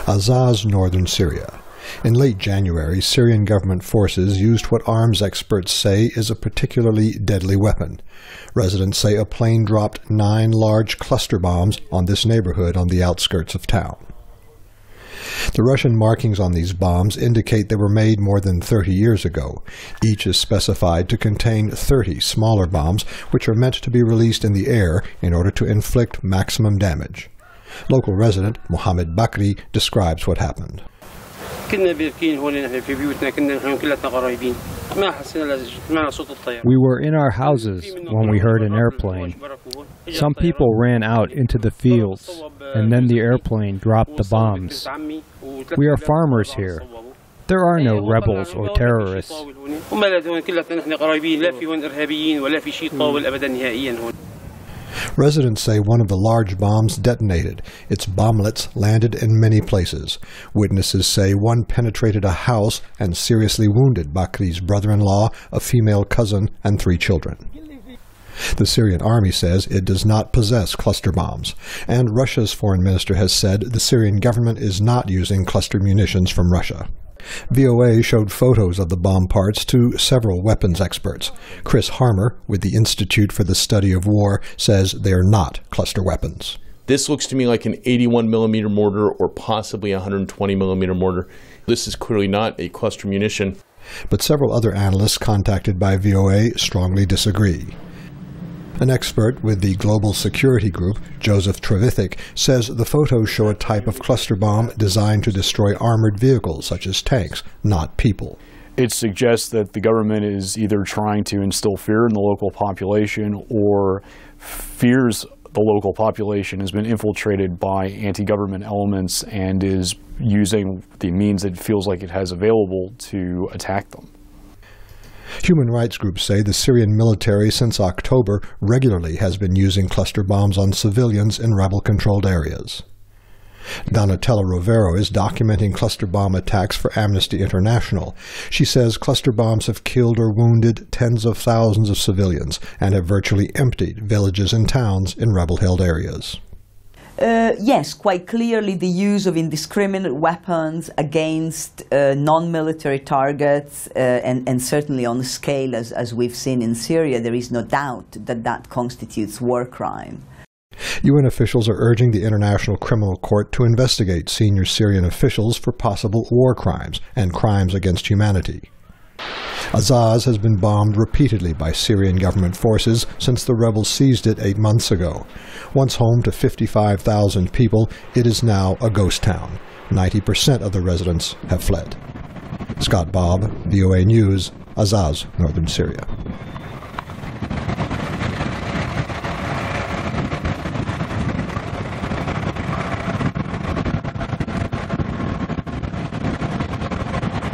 Azaz, northern Syria. In late January, Syrian government forces used what arms experts say is a particularly deadly weapon. Residents say a plane dropped 9 large cluster bombs on this neighborhood on the outskirts of town. The Russian markings on these bombs indicate they were made more than 30 years ago. Each is specified to contain 30 smaller bombs, which are meant to be released in the air in order to inflict maximum damage. Local resident Mohammed Bakri describes what happened. We were in our houses when we heard an airplane. Some people ran out into the fields, and then the airplane dropped the bombs. We are farmers here. There are no rebels or terrorists. Residents say one of the large bombs detonated. Its bomblets landed in many places. Witnesses say one penetrated a house and seriously wounded Bakri's brother-in-law, a female cousin, and 3 children. The Syrian army says it does not possess cluster bombs, and Russia's foreign minister has said the Syrian government is not using cluster munitions from Russia. VOA showed photos of the bomb parts to several weapons experts. Chris Harmer, with the Institute for the Study of War, says they are not cluster weapons. This looks to me like an 81mm mortar or possibly a 120mm mortar. This is clearly not a cluster munition. But several other analysts contacted by VOA strongly disagree. An expert with the Global Security Group, Joseph Trevithick, says the photos show a type of cluster bomb designed to destroy armored vehicles such as tanks, not people. It suggests that the government is either trying to instill fear in the local population or fears the local population has been infiltrated by anti-government elements and is using the means it feels like it has available to attack them. Human rights groups say the Syrian military since October regularly has been using cluster bombs on civilians in rebel-controlled areas. Donatella Rovero is documenting cluster bomb attacks for Amnesty International. She says cluster bombs have killed or wounded tens of thousands of civilians and have virtually emptied villages and towns in rebel-held areas. Yes, quite clearly the use of indiscriminate weapons against non-military targets and certainly on a scale as we've seen in Syria, there is no doubt that that constitutes war crime. UN officials are urging the International Criminal Court to investigate senior Syrian officials for possible war crimes and crimes against humanity. Azaz has been bombed repeatedly by Syrian government forces since the rebels seized it 8 months ago. Once home to 55,000 people, it is now a ghost town. 90% of the residents have fled. Scott Bobb, VOA News, Azaz, northern Syria.